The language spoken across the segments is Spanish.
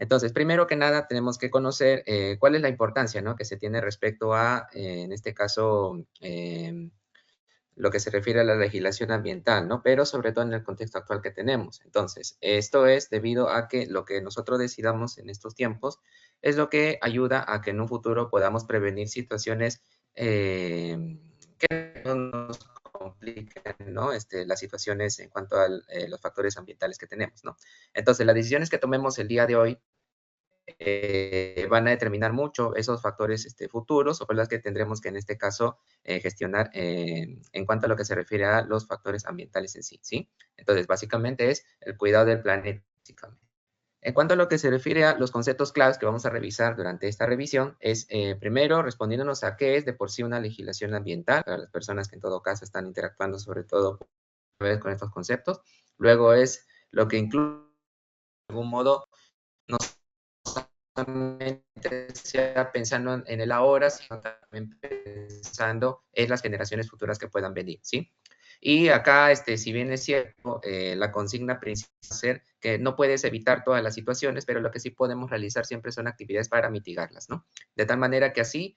Entonces, primero que nada, tenemos que conocer cuál es la importancia, ¿no?, que se tiene respecto a, en este caso, lo que se refiere a la legislación ambiental, ¿no? Pero sobre todo en el contexto actual que tenemos. Entonces, esto es debido a que lo que nosotros decidamos en estos tiempos es lo que ayuda a que en un futuro podamos prevenir situaciones que no nos compliquen, ¿no? Las situaciones en cuanto a los factores ambientales que tenemos, ¿no? Entonces, las decisiones que tomemos el día de hoy van a determinar mucho esos factores futuros o las que tendremos que en este caso gestionar en cuanto a lo que se refiere a los factores ambientales en sí, ¿sí? Entonces, básicamente es el cuidado del planeta. En cuanto a lo que se refiere a los conceptos claves que vamos a revisar durante esta revisión, es primero respondiéndonos a qué es de por sí una legislación ambiental, para las personas que en todo caso están interactuando sobre todo con estos conceptos. Luego es lo que incluye de algún modo no solamente sea pensando en el ahora, sino también pensando en las generaciones futuras que puedan venir, ¿sí? Y acá, si bien es cierto, la consigna principal va a ser que no puedes evitar todas las situaciones, pero lo que sí podemos realizar siempre son actividades para mitigarlas, ¿no? De tal manera que así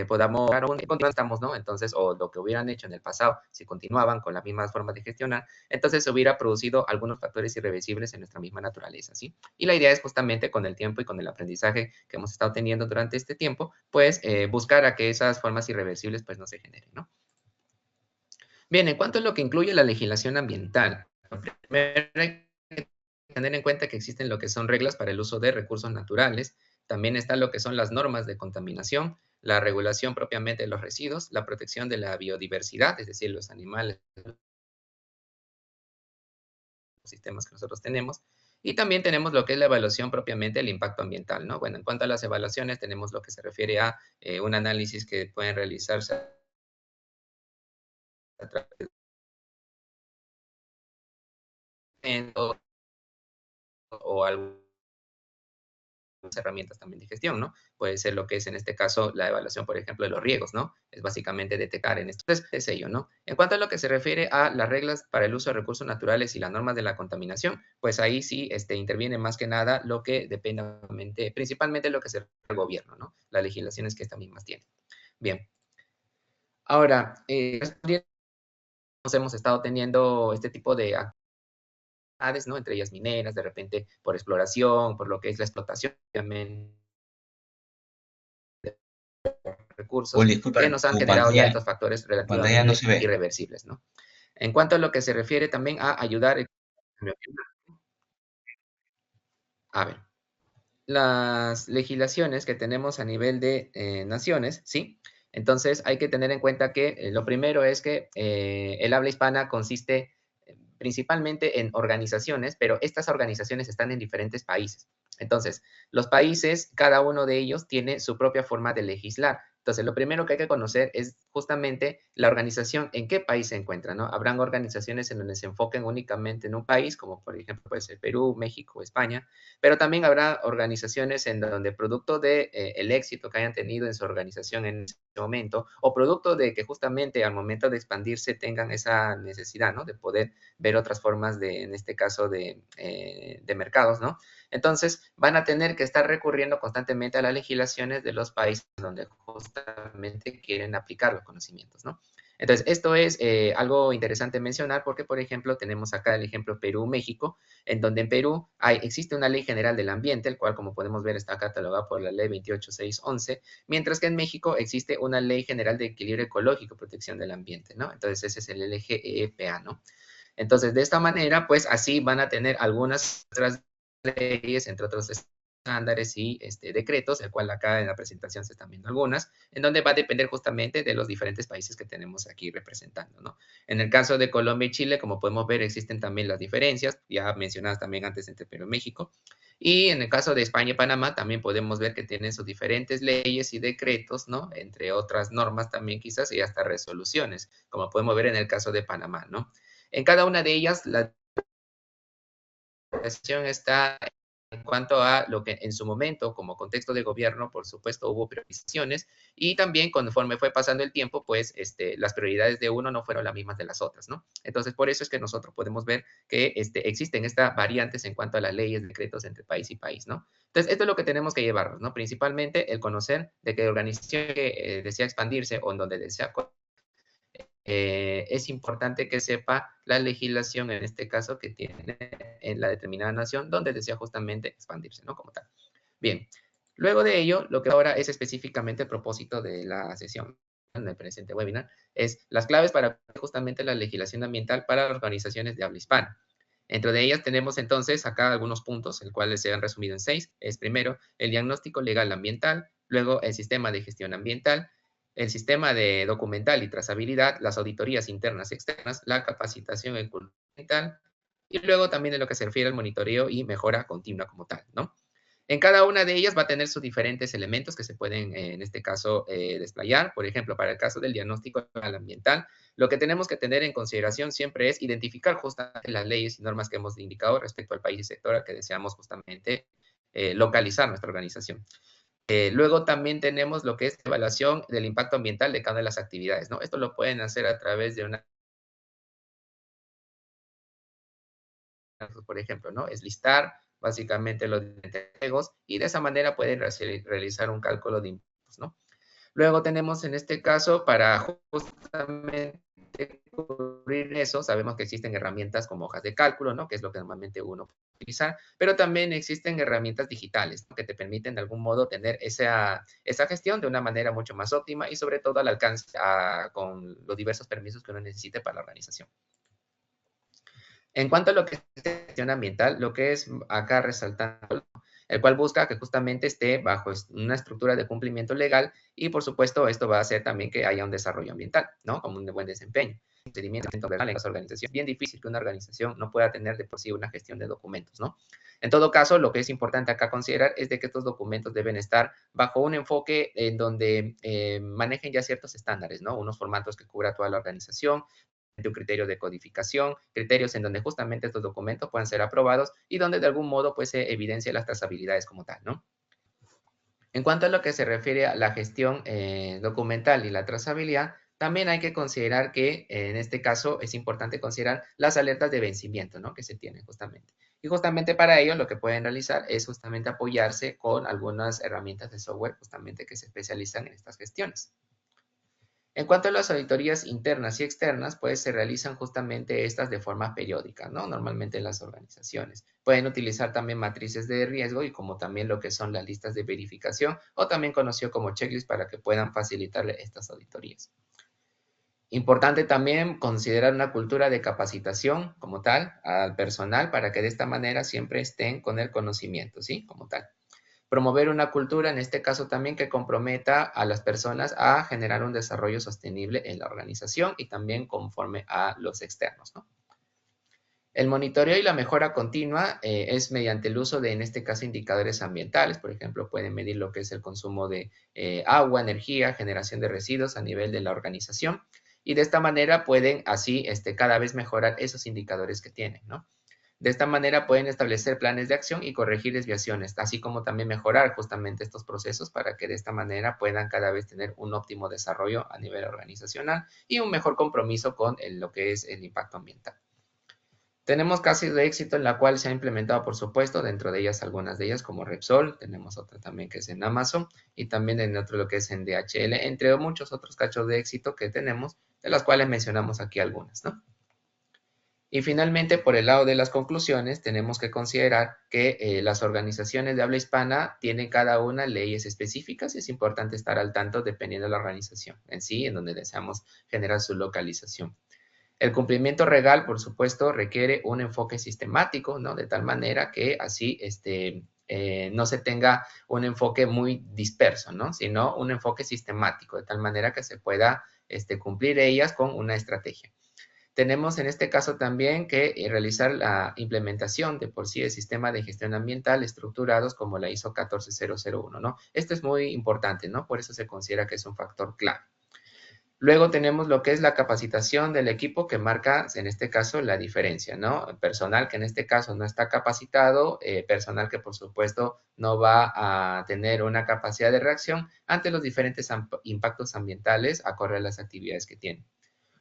podamos, aún estamos, ¿no? Entonces, o lo que hubieran hecho en el pasado, si continuaban con las mismas formas de gestionar, entonces se hubiera producido algunos factores irreversibles en nuestra misma naturaleza, ¿sí? Y la idea es justamente con el tiempo y con el aprendizaje que hemos estado teniendo durante este tiempo, pues buscar a que esas formas irreversibles pues no se generen, ¿no? Bien, en cuanto a lo que incluye la legislación ambiental, primero hay que tener en cuenta que existen lo que son reglas para el uso de recursos naturales, también está lo que son las normas de contaminación, la regulación propiamente de los residuos, la protección de la biodiversidad, es decir, los animales, los sistemas que nosotros tenemos, y también tenemos lo que es la evaluación propiamente del impacto ambiental, ¿no? Bueno, en cuanto a las evaluaciones, tenemos lo que se refiere a un análisis que pueden realizarse a través de o algunas herramientas también de gestión, ¿no? Puede ser lo que es en este caso la evaluación, por ejemplo, de los riegos, ¿no? Es básicamente detectar en esto. Entonces, es ello, ¿no? En cuanto a lo que se refiere a las reglas para el uso de recursos naturales y las normas de la contaminación, pues ahí sí interviene más que nada lo que depende principalmente lo que se refiere al gobierno, ¿no? Las legislaciones que estas mismas tienen. Bien. Ahora, hemos estado teniendo este tipo de actividades, ¿no? Entre ellas mineras, de repente por exploración, por lo que es la explotación, obviamente recursos Pues disculpa, que nos han generado ya estos factores tu pantalla no relativamente se ve. irreversibles, ¿no? En cuanto a lo que se refiere también a ayudar, a ver, las legislaciones que tenemos a nivel de naciones, ¿sí? Entonces hay que tener en cuenta que lo primero es que el habla hispana consiste principalmente en organizaciones, pero estas organizaciones están en diferentes países. Entonces, los países, cada uno de ellos tiene su propia forma de legislar. Entonces, lo primero que hay que conocer es justamente la organización, en qué país se encuentra, ¿no? Habrán organizaciones en donde se enfoquen únicamente en un país, como por ejemplo puede ser Perú, México, España, pero también habrá organizaciones en donde producto de el éxito que hayan tenido en su organización en ese momento, o producto de que justamente al momento de expandirse tengan esa necesidad, ¿no? De poder ver otras formas de, en este caso, de mercados, ¿no? Entonces, van a tener que estar recurriendo constantemente a las legislaciones de los países donde justamente quieren aplicar los conocimientos, ¿no? Entonces, esto es algo interesante mencionar porque, por ejemplo, tenemos acá el ejemplo Perú-México, en donde en Perú existe una ley general del ambiente, el cual, como podemos ver, está catalogada por la ley 28611, mientras que en México existe una ley general de equilibrio ecológico y protección del ambiente, ¿no? Entonces, ese es el LGEPA, ¿no? Entonces, de esta manera, pues así van a tener algunas otras leyes, entre otros estándares y decretos, el cual acá en la presentación se están viendo algunas, en donde va a depender justamente de los diferentes países que tenemos aquí representando, ¿no? En el caso de Colombia y Chile, como podemos ver, existen también las diferencias, ya mencionadas también antes entre Perú y México, y en el caso de España y Panamá, también podemos ver que tienen sus diferentes leyes y decretos, ¿no? Entre otras normas también quizás y hasta resoluciones, como podemos ver en el caso de Panamá, ¿no? En cada una de ellas, la legislación está en cuanto a lo que en su momento, como contexto de gobierno, por supuesto, hubo priorizaciones y también conforme fue pasando el tiempo, pues las prioridades de uno no fueron las mismas de las otras, ¿no? Entonces, por eso es que nosotros podemos ver que existen estas variantes en cuanto a las leyes, decretos entre país y país, ¿no? Entonces, esto es lo que tenemos que llevarnos, ¿no? Principalmente el conocer de que la organización que desea expandirse o en donde desea es importante que sepa la legislación, en este caso, que tiene en la determinada nación donde desea justamente expandirse, ¿no? Como tal. Bien, luego de ello, lo que ahora es específicamente el propósito de la sesión en el presente webinar, es las claves para justamente la legislación ambiental para las organizaciones de habla hispana. Entre de ellas tenemos entonces acá algunos puntos, el cual se han resumido en 6. Es primero el diagnóstico legal ambiental, luego el sistema de gestión ambiental, el sistema de documental y trazabilidad, las auditorías internas y externas, la capacitación en cultura ambiental, y luego también en lo que se refiere al monitoreo y mejora continua como tal, ¿no? En cada una de ellas va a tener sus diferentes elementos que se pueden, en este caso, desplayar. Por ejemplo, para el caso del diagnóstico ambiental, lo que tenemos que tener en consideración siempre es identificar justamente las leyes y normas que hemos indicado respecto al país y sector al que deseamos justamente localizar nuestra organización. Luego también tenemos lo que es evaluación del impacto ambiental de cada una de las actividades, ¿no? Esto lo pueden hacer a través de una, por ejemplo, ¿no? Es listar básicamente los riesgos y de esa manera pueden realizar un cálculo de impactos, ¿no? Luego tenemos en este caso para justamente cubrir eso, sabemos que existen herramientas como hojas de cálculo, ¿no? Que es lo que normalmente uno puede utilizar, pero también existen herramientas digitales, ¿no? Que te permiten de algún modo tener esa gestión de una manera mucho más óptima y sobre todo al alcance con los diversos permisos que uno necesite para la organización. En cuanto a lo que es gestión ambiental, lo que es acá resaltando, el cual busca que justamente esté bajo una estructura de cumplimiento legal y, por supuesto, esto va a hacer también que haya un desarrollo ambiental, ¿no? Como un buen desempeño. Procedimiento legal en las organizaciones. Es bien difícil que una organización no pueda tener de por sí una gestión de documentos, ¿no? En todo caso, lo que es importante acá considerar es de que estos documentos deben estar bajo un enfoque en donde manejen ya ciertos estándares, ¿no? Unos formatos que cubra toda la organización, un criterio de codificación, criterios en donde justamente estos documentos puedan ser aprobados y donde de algún modo pues se evidencia las trazabilidades como tal, ¿no? En cuanto a lo que se refiere a la gestión documental y la trazabilidad, también hay que considerar que en este caso es importante considerar las alertas de vencimiento, ¿no? Que se tienen justamente. Y justamente para ello lo que pueden realizar es justamente apoyarse con algunas herramientas de software justamente que se especializan en estas gestiones. En cuanto a las auditorías internas y externas, pues se realizan justamente estas de forma periódica, ¿no? Normalmente en las organizaciones. Pueden utilizar también matrices de riesgo y como también lo que son las listas de verificación o también conocido como checklist para que puedan facilitarle estas auditorías. Importante también considerar una cultura de capacitación como tal al personal para que de esta manera siempre estén con el conocimiento, ¿sí? Como tal. Promover una cultura, en este caso también, que comprometa a las personas a generar un desarrollo sostenible en la organización y también conforme a los externos, ¿no? El monitoreo y la mejora continua es mediante el uso de, en este caso, indicadores ambientales. Por ejemplo, pueden medir lo que es el consumo de agua, energía, generación de residuos a nivel de la organización. Y de esta manera pueden así cada vez mejorar esos indicadores que tienen, ¿no? De esta manera pueden establecer planes de acción y corregir desviaciones, así como también mejorar justamente estos procesos para que de esta manera puedan cada vez tener un óptimo desarrollo a nivel organizacional y un mejor compromiso con lo que es el impacto ambiental. Tenemos casos de éxito en la cual se ha implementado, por supuesto, dentro de ellas algunas de ellas como Repsol, tenemos otra también que es en Amazon y también en otro lo que es en DHL, entre muchos otros casos de éxito que tenemos, de las cuales mencionamos aquí algunas, ¿no? Y finalmente, por el lado de las conclusiones, tenemos que considerar que las organizaciones de habla hispana tienen cada una leyes específicas y es importante estar al tanto dependiendo de la organización en sí, en donde deseamos generar su localización. El cumplimiento legal, por supuesto, requiere un enfoque sistemático, ¿no? De tal manera que así no se tenga un enfoque muy disperso, ¿no? Sino un enfoque sistemático, de tal manera que se pueda cumplir ellas con una estrategia. Tenemos en este caso también que realizar la implementación de por sí del sistema de gestión ambiental estructurados como la ISO 14001, ¿no? Esto es muy importante, ¿no? Por eso se considera que es un factor clave. Luego tenemos lo que es la capacitación del equipo que marca, en este caso, la diferencia, ¿no? Personal que en este caso no está capacitado, personal que por supuesto no va a tener una capacidad de reacción ante los diferentes impactos ambientales acorde a las actividades que tiene.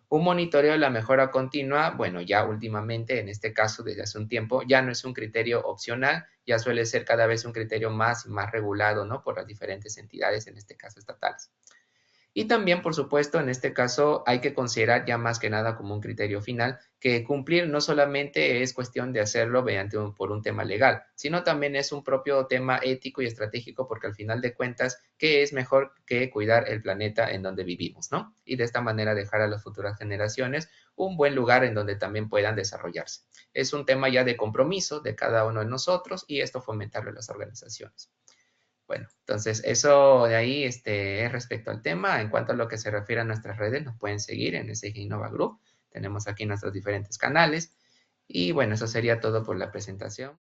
Un monitoreo de la mejora continua, bueno, ya últimamente, en este caso desde hace un tiempo, ya no es un criterio opcional, ya suele ser cada vez un criterio más y más regulado, ¿no? Por las diferentes entidades, en este caso estatales. Y también, por supuesto, en este caso hay que considerar ya más que nada como un criterio final que cumplir no solamente es cuestión de hacerlo por un tema legal, sino también es un propio tema ético y estratégico porque al final de cuentas, ¿qué es mejor que cuidar el planeta en donde vivimos, ¿no? Y de esta manera dejar a las futuras generaciones un buen lugar en donde también puedan desarrollarse. Es un tema ya de compromiso de cada uno de nosotros y esto fomentarlo en las organizaciones. Bueno, entonces eso de ahí es respecto al tema. En cuanto a lo que se refiere a nuestras redes, nos pueden seguir en SG Innova Group. Tenemos aquí nuestros diferentes canales. Y bueno, eso sería todo por la presentación.